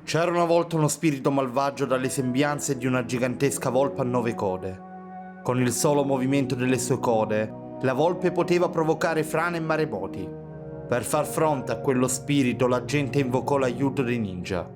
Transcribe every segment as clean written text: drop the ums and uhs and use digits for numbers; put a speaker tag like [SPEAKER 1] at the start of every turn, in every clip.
[SPEAKER 1] C'era una volta uno spirito malvagio dalle sembianze di una gigantesca volpe a 9 code. Con il solo movimento delle sue code, la volpe poteva provocare frane e maremoti. Per far fronte a quello spirito, la gente invocò l'aiuto dei ninja.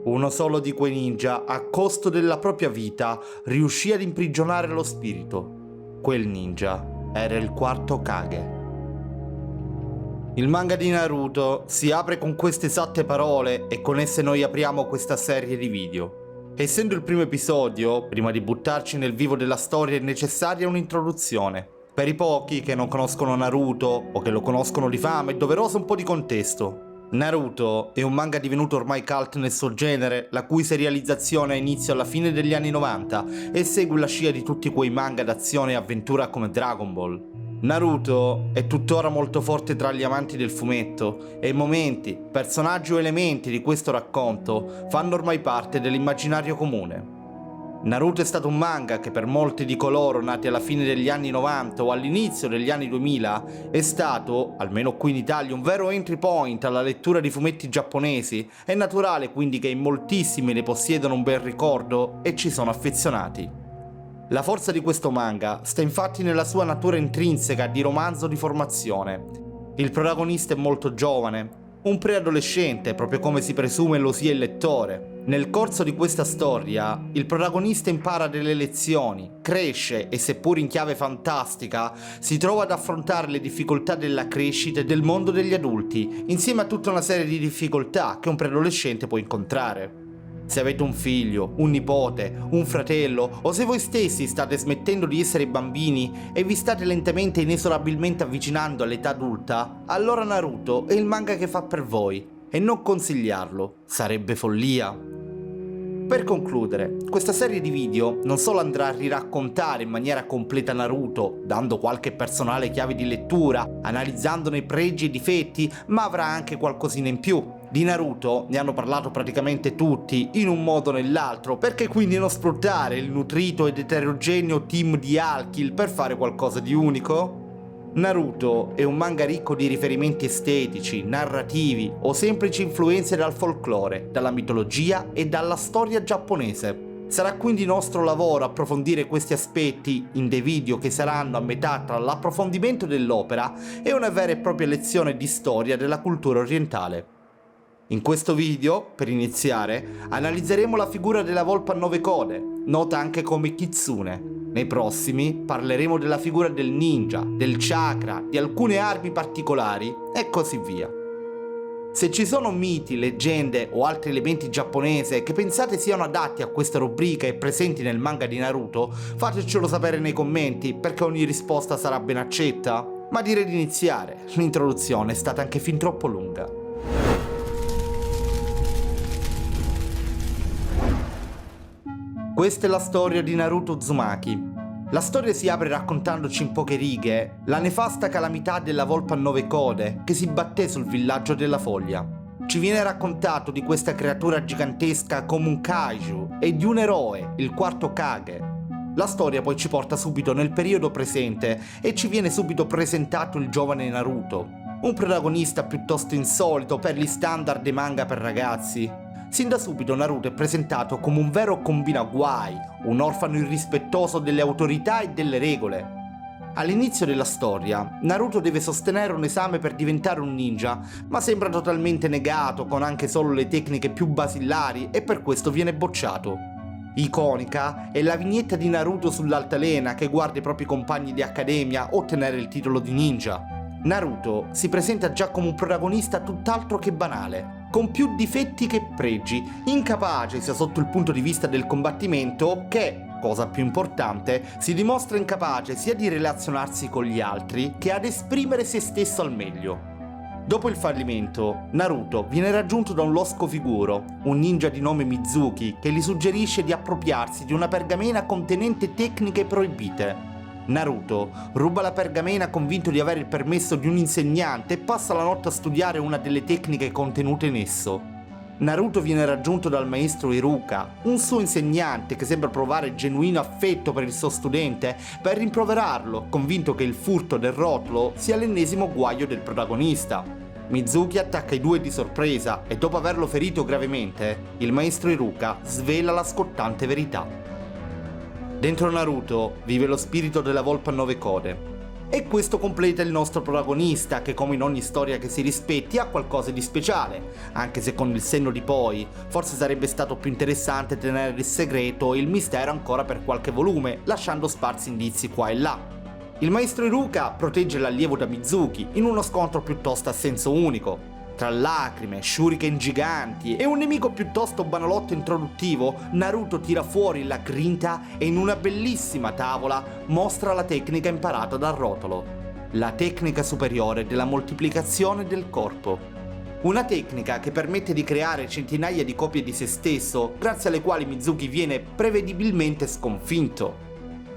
[SPEAKER 1] Uno solo di quei ninja, a costo della propria vita, riuscì ad imprigionare lo spirito. Quel ninja era il quarto Kage. Il manga di Naruto si apre con queste esatte parole e con esse noi apriamo questa serie di video. Essendo il primo episodio, prima di buttarci nel vivo della storia è necessaria un'introduzione. Per i pochi che non conoscono Naruto o che lo conoscono di fama è doveroso un po' di contesto. Naruto è un manga divenuto ormai cult nel suo genere, la cui serializzazione ha inizio alla fine degli anni 90 e segue la scia di tutti quei manga d'azione e avventura come Dragon Ball. Naruto è tuttora molto forte tra gli amanti del fumetto e i momenti, personaggi o elementi di questo racconto fanno ormai parte dell'immaginario comune. Naruto è stato un manga che per molti di coloro nati alla fine degli anni 90 o all'inizio degli anni 2000 è stato, almeno qui in Italia, un vero entry point alla lettura di fumetti giapponesi. È naturale quindi che in moltissimi ne possiedano un bel ricordo e ci sono affezionati. La forza di questo manga sta infatti nella sua natura intrinseca di romanzo di formazione. Il protagonista è molto giovane, un preadolescente, proprio come si presume lo sia il lettore. Nel corso di questa storia, il protagonista impara delle lezioni, cresce e seppur in chiave fantastica, si trova ad affrontare le difficoltà della crescita e del mondo degli adulti, insieme a tutta una serie di difficoltà che un preadolescente può incontrare. Se avete un figlio, un nipote, un fratello o se voi stessi state smettendo di essere bambini e vi state lentamente e inesorabilmente avvicinando all'età adulta, allora Naruto è il manga che fa per voi e non consigliarlo sarebbe follia. Per concludere, questa serie di video non solo andrà a riraccontare in maniera completa Naruto, dando qualche personale chiave di lettura, analizzandone i pregi e difetti, ma avrà anche qualcosina in più. Di Naruto ne hanno parlato praticamente tutti, in un modo o nell'altro, perché quindi non sfruttare il nutrito ed eterogeneo team di Alkill per fare qualcosa di unico? Naruto è un manga ricco di riferimenti estetici, narrativi o semplici influenze dal folklore, dalla mitologia e dalla storia giapponese. Sarà quindi nostro lavoro approfondire questi aspetti in dei video che saranno a metà tra l'approfondimento dell'opera e una vera e propria lezione di storia della cultura orientale. In questo video, per iniziare, analizzeremo la figura della volpe a 9 code, nota anche come Kitsune. Nei prossimi parleremo della figura del ninja, del chakra, di alcune armi particolari e così via. Se ci sono miti, leggende o altri elementi giapponesi che pensate siano adatti a questa rubrica e presenti nel manga di Naruto, fatecelo sapere nei commenti perché ogni risposta sarà ben accetta. Ma direi di iniziare, l'introduzione è stata anche fin troppo lunga. Questa è la storia di Naruto Uzumaki. La storia si apre raccontandoci in poche righe la nefasta calamità della volpe a 9 code che si batté sul villaggio della Foglia. Ci viene raccontato di questa creatura gigantesca come un kaiju e di un eroe, il quarto Kage. La storia poi ci porta subito nel periodo presente e ci viene subito presentato il giovane Naruto, un protagonista piuttosto insolito per gli standard dei manga per ragazzi. Sin da subito Naruto è presentato come un vero combinaguai, un orfano irrispettoso delle autorità e delle regole. All'inizio della storia, Naruto deve sostenere un esame per diventare un ninja, ma sembra totalmente negato con anche solo le tecniche più basilari e per questo viene bocciato. Iconica è la vignetta di Naruto sull'altalena che guarda i propri compagni di accademia ottenere il titolo di ninja. Naruto si presenta già come un protagonista tutt'altro che banale, con più difetti che pregi, incapace sia sotto il punto di vista del combattimento che, cosa più importante, si dimostra incapace sia di relazionarsi con gli altri che ad esprimere se stesso al meglio. Dopo il fallimento, Naruto viene raggiunto da un losco figuro, un ninja di nome Mizuki, che gli suggerisce di appropriarsi di una pergamena contenente tecniche proibite. Naruto ruba la pergamena convinto di avere il permesso di un insegnante e passa la notte a studiare una delle tecniche contenute in esso. Naruto viene raggiunto dal maestro Iruka, un suo insegnante che sembra provare genuino affetto per il suo studente, per rimproverarlo, convinto che il furto del rotolo sia l'ennesimo guaio del protagonista. Mizuki attacca i due di sorpresa e dopo averlo ferito gravemente, il maestro Iruka svela la scottante verità. Dentro Naruto vive lo spirito della volpe a 9 code. E questo completa il nostro protagonista che, come in ogni storia che si rispetti, ha qualcosa di speciale, anche se con il senno di poi forse sarebbe stato più interessante tenere il segreto e il mistero ancora per qualche volume, lasciando sparsi indizi qua e là. Il maestro Iruka protegge l'allievo da Mizuki in uno scontro piuttosto a senso unico. Tra lacrime, shuriken giganti e un nemico piuttosto banolotto introduttivo, Naruto tira fuori la grinta e in una bellissima tavola mostra la tecnica imparata dal rotolo. La tecnica superiore della moltiplicazione del corpo. Una tecnica che permette di creare centinaia di copie di se stesso, grazie alle quali Mizuki viene prevedibilmente sconfitto.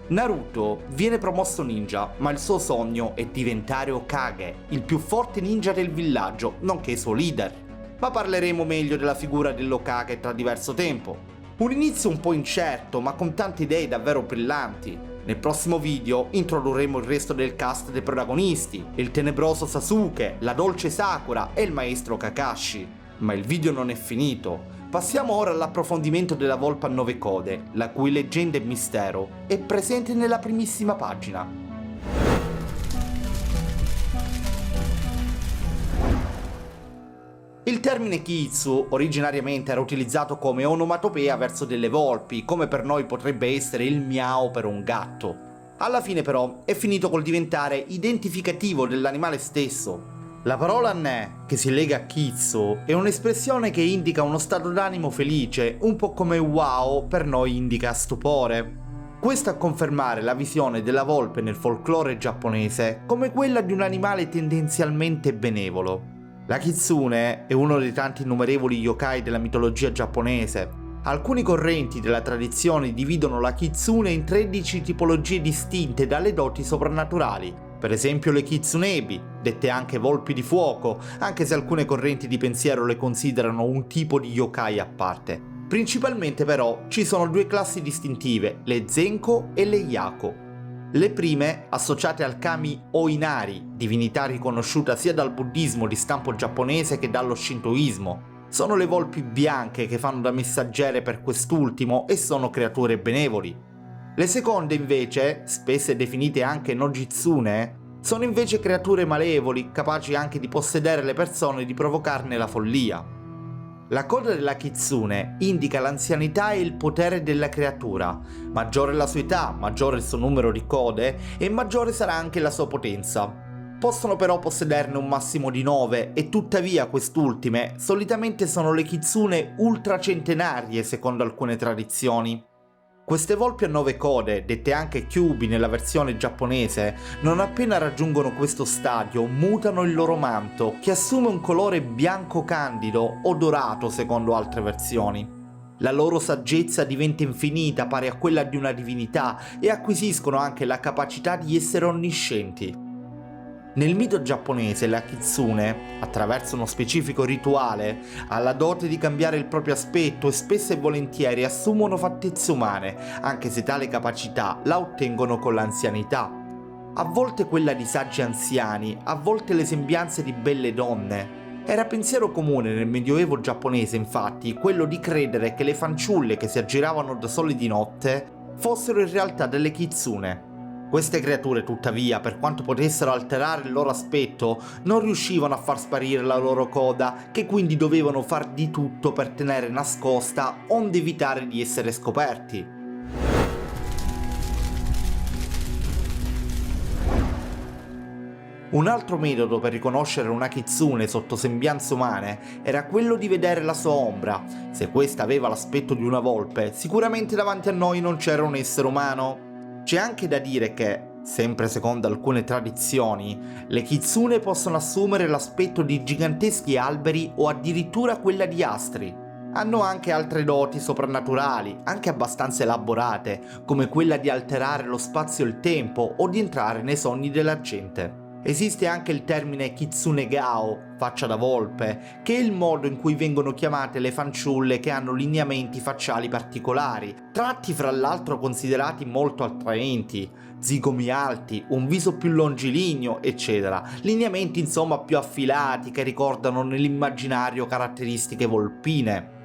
[SPEAKER 1] Naruto viene promosso ninja, ma il suo sogno è diventare Hokage, il più forte ninja del villaggio, nonché suo leader. Ma parleremo meglio della figura dell'Hokage tra diverso tempo. Un inizio un po' incerto, ma con tante idee davvero brillanti. Nel prossimo video introdurremo il resto del cast dei protagonisti, il tenebroso Sasuke, la dolce Sakura e il maestro Kakashi. Ma il video non è finito. Passiamo ora all'approfondimento della volpe a 9 code, la cui leggenda e mistero è presente nella primissima pagina. Il termine Kitsu originariamente era utilizzato come onomatopea verso delle volpi, come per noi potrebbe essere il miau per un gatto. Alla fine però è finito col diventare identificativo dell'animale stesso. La parola ne, che si lega a Kitsu, è un'espressione che indica uno stato d'animo felice, un po' come wow per noi indica stupore. Questo a confermare la visione della volpe nel folklore giapponese come quella di un animale tendenzialmente benevolo. La kitsune è uno dei tanti innumerevoli yokai della mitologia giapponese. Alcuni correnti della tradizione dividono la kitsune in 13 tipologie distinte dalle doti soprannaturali. Per esempio le kitsunebi, dette anche volpi di fuoco, anche se alcune correnti di pensiero le considerano un tipo di yokai a parte. Principalmente però ci sono due classi distintive, le zenko e le yako. Le prime, associate al kami o inari, divinità riconosciuta sia dal buddismo di stampo giapponese che dallo shintoismo, sono le volpi bianche che fanno da messaggere per quest'ultimo e sono creature benevoli. Le seconde invece, spesse definite anche nojitsune, sono invece creature malevoli, capaci anche di possedere le persone e di provocarne la follia. La coda della kitsune indica l'anzianità e il potere della creatura. Maggiore la sua età, maggiore il suo numero di code e maggiore sarà anche la sua potenza. Possono però possederne un massimo di 9 e tuttavia quest'ultime solitamente sono le kitsune ultracentenarie secondo alcune tradizioni. Queste volpi a 9 code, dette anche kyubi nella versione giapponese, non appena raggiungono questo stadio mutano il loro manto, che assume un colore bianco candido o dorato secondo altre versioni. La loro saggezza diventa infinita, pari a quella di una divinità, e acquisiscono anche la capacità di essere onniscienti. Nel mito giapponese la kitsune, attraverso uno specifico rituale, ha la dote di cambiare il proprio aspetto e spesso e volentieri assumono fattezze umane, anche se tale capacità la ottengono con l'anzianità. A volte quella di saggi anziani, a volte le sembianze di belle donne. Era pensiero comune nel medioevo giapponese, infatti, quello di credere che le fanciulle che si aggiravano da sole di notte fossero in realtà delle kitsune. Queste creature, tuttavia, per quanto potessero alterare il loro aspetto, non riuscivano a far sparire la loro coda, che quindi dovevano far di tutto per tenere nascosta, onde evitare di essere scoperti. Un altro metodo per riconoscere una kitsune sotto sembianze umane era quello di vedere la sua ombra. Se questa aveva l'aspetto di una volpe, sicuramente davanti a noi non c'era un essere umano. C'è anche da dire che, sempre secondo alcune tradizioni, le kitsune possono assumere l'aspetto di giganteschi alberi o addirittura quella di astri. Hanno anche altre doti soprannaturali, anche abbastanza elaborate, come quella di alterare lo spazio e il tempo o di entrare nei sogni della gente. Esiste anche il termine kitsunegao, faccia da volpe, che è il modo in cui vengono chiamate le fanciulle che hanno lineamenti facciali particolari, tratti fra l'altro considerati molto attraenti, zigomi alti, un viso più longilineo, eccetera. Lineamenti insomma più affilati che ricordano nell'immaginario caratteristiche volpine.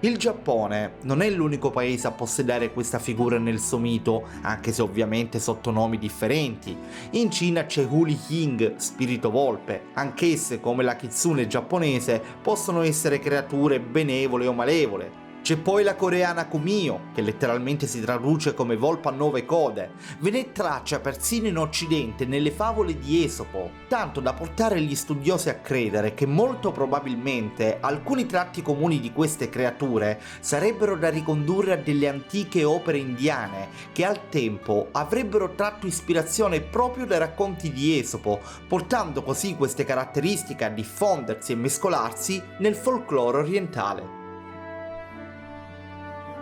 [SPEAKER 1] Il Giappone non è l'unico paese a possedere questa figura nel suo mito, anche se ovviamente sotto nomi differenti. In Cina c'è Huli Hing, spirito volpe, anch'esse come la kitsune giapponese possono essere creature benevole o malevole. C'è poi la coreana Kumio, che letteralmente si traduce come volpe a 9 code. Ve ne traccia persino in Occidente nelle favole di Esopo, tanto da portare gli studiosi a credere che molto probabilmente alcuni tratti comuni di queste creature sarebbero da ricondurre a delle antiche opere indiane, che al tempo avrebbero tratto ispirazione proprio dai racconti di Esopo, portando così queste caratteristiche a diffondersi e mescolarsi nel folklore orientale.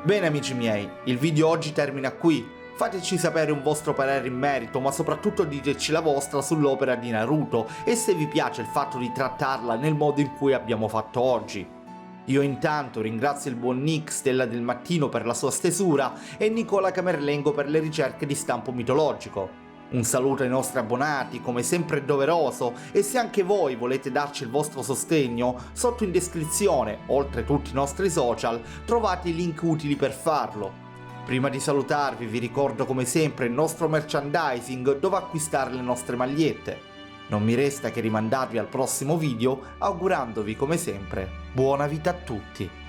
[SPEAKER 1] Bene amici miei, il video oggi termina qui. Fateci sapere un vostro parere in merito, ma soprattutto diteci la vostra sull'opera di Naruto e se vi piace il fatto di trattarla nel modo in cui abbiamo fatto oggi. Io intanto ringrazio il buon Nick Stella del Mattino per la sua stesura e Nicola Camerlengo per le ricerche di stampo mitologico. Un saluto ai nostri abbonati, come sempre è doveroso, e se anche voi volete darci il vostro sostegno, sotto in descrizione, oltre tutti i nostri social, trovate i link utili per farlo. Prima di salutarvi vi ricordo come sempre il nostro merchandising dove acquistare le nostre magliette. Non mi resta che rimandarvi al prossimo video, augurandovi come sempre buona vita a tutti.